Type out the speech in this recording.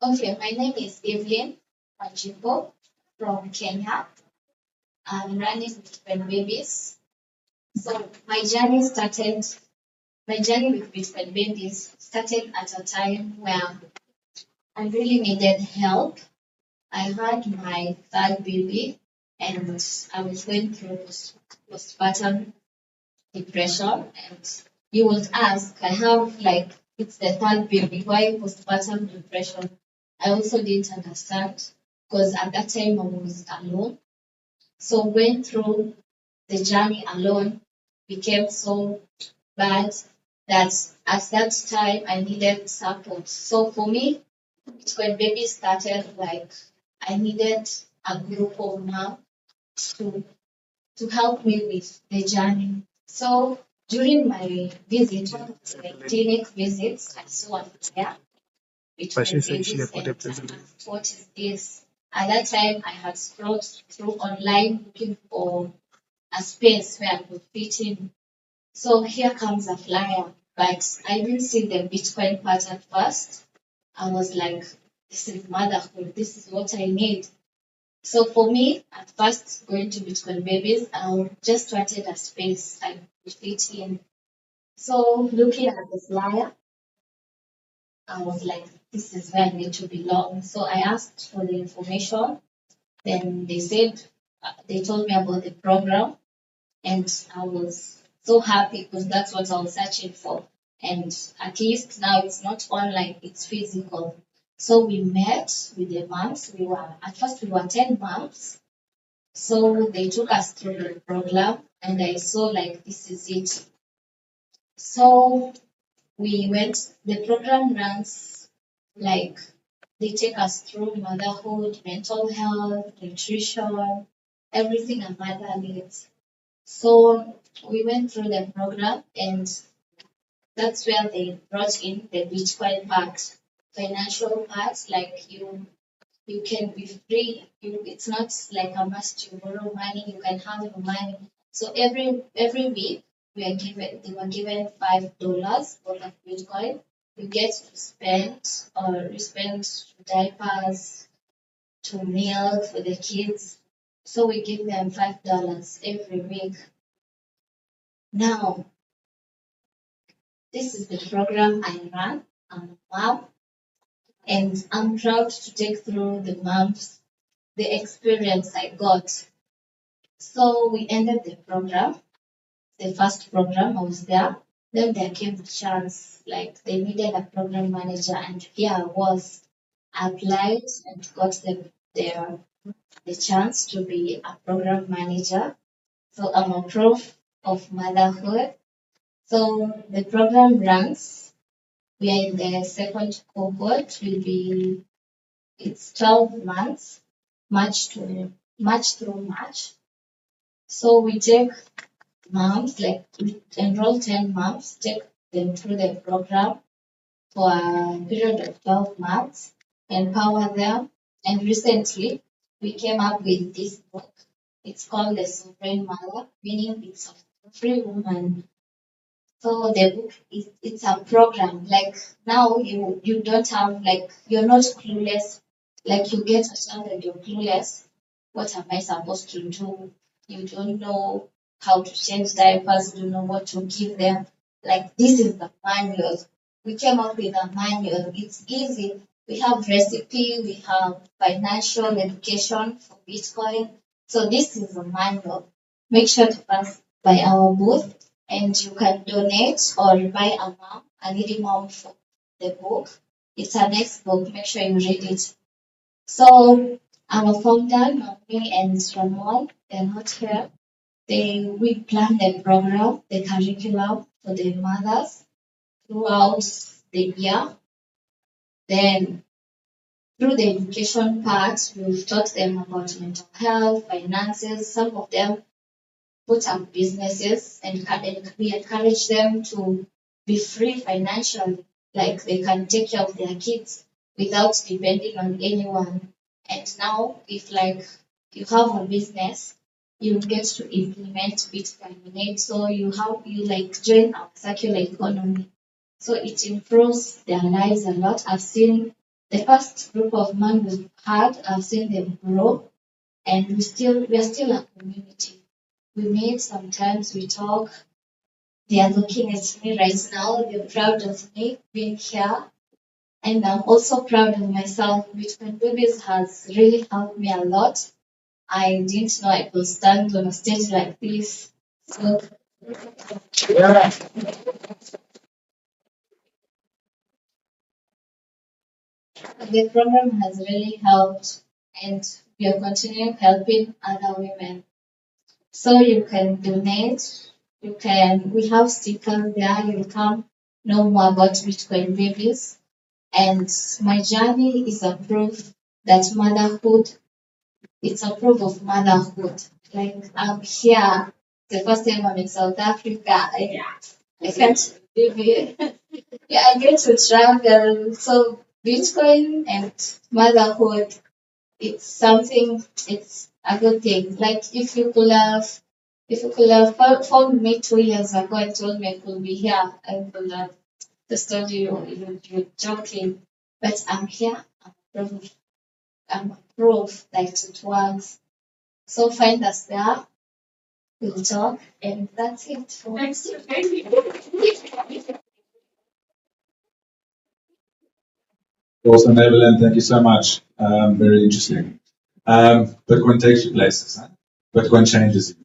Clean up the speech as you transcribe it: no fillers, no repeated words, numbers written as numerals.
Okay, my name is Everlyn from Kenya. I'm running Bitcoin Babies. So my journey with Bitcoin Babies started at a time where I really needed help. I had my third baby and I was going through postpartum depression. And you would ask, I have like, it's the third baby, why postpartum depression? I also didn't understand because at that time I was alone. So went through the journey alone became so bad that at that time I needed support. So for me, when baby started, like I needed a group of moms to to help me with the journey. So during my visit, one of the clinic visits, I saw a flyer with my babies and asked, what is this? At that time, I had scrolled through online looking for a space where I could fit in. So here comes a flyer, but I didn't see the Bitcoin part at first. I was like, this is motherhood, this is what I need. So for me, at first going to Bitcoin Babies, I just wanted a space I could fit in. So looking at the flyer, I was like, this is where I need to belong. So I asked for the information. Then they said, they told me about the program, and I was so happy because that's what I was searching for. And at least now it's not online, it's physical. So we met with the moms. At first we were 10 moms. So they took us through the program and I saw like this is it. So we went, the program runs like they take us through motherhood, mental health, nutrition, everything a mother needs. So we went through the program and that's where they brought in the Bitcoin part, financial part, like you can be free. It's not like a must you borrow money, you can have your money. So every week they were given $5 worth of Bitcoin. You get to spend or you spend to diapers, to meal for the kids. So we give them $5 every week. Now this is the program I run. I'm a mom and I'm proud to take through the months the experience I got. So we ended the program, the first program, I was there. Then there came the chance, like they needed a program manager, and here I was. I applied and got the chance to be a program manager. So I'm a proof of motherhood. So the program runs. We are in the second cohort. It's 12 months, March through March. So we take moms, like we enroll 10 moms, take them through the program for a period of 12 months, empower them. And recently, we came up with this book. It's called The Sovereign Mother, meaning it's a free woman. So the book is it's a program. Like now you don't have like you're not clueless. Like you get a child and you're clueless. What am I supposed to do? You don't know how to change diapers, you don't know what to give them. Like this is the manual. We came up with a manual. It's easy. We have recipe, we have financial education for Bitcoin. So this is a manual. Make sure to pass by our booth and you can donate or buy a needy mom for the book. It's a next book. Make sure you read it. So our founder, Naomi and Ramon, they're not here. We plan the program, the curriculum for the mothers throughout the year. Then through the education part, we've taught them about mental health, finances. Some of them put up businesses and we encourage them to be free financially, like they can take care of their kids without depending on anyone. And now, if like you have a business, you get to implement Bitcoin in it, so you like join our circular economy. So it improves their lives a lot. I've seen the first group of men we've had, I've seen them grow, and we are still a community. We meet sometimes, we talk. They are looking at me right now. They're proud of me being here. And I'm also proud of myself. Between Babies has really helped me a lot. I didn't know I could stand on a stage like this. So the program has really helped, and we are continuing helping other women. So you can donate. We have stickers there. You can know more about Bitcoin Babies. And my journey is a proof that motherhood, it's a proof of motherhood. Like I'm here, the first time I'm in South Africa. I can't believe it. Yeah, I get to travel. So Bitcoin and motherhood, it's a good thing. Like if you could have found me 2 years ago and told me I could be here, I would have just told you're joking. But I'm here, proof. I'm proof that it works. So find us there, we'll talk, and that's it. Awesome, Everlyn. Thank you so much. Very interesting. Bitcoin takes you places. Huh? Bitcoin changes you.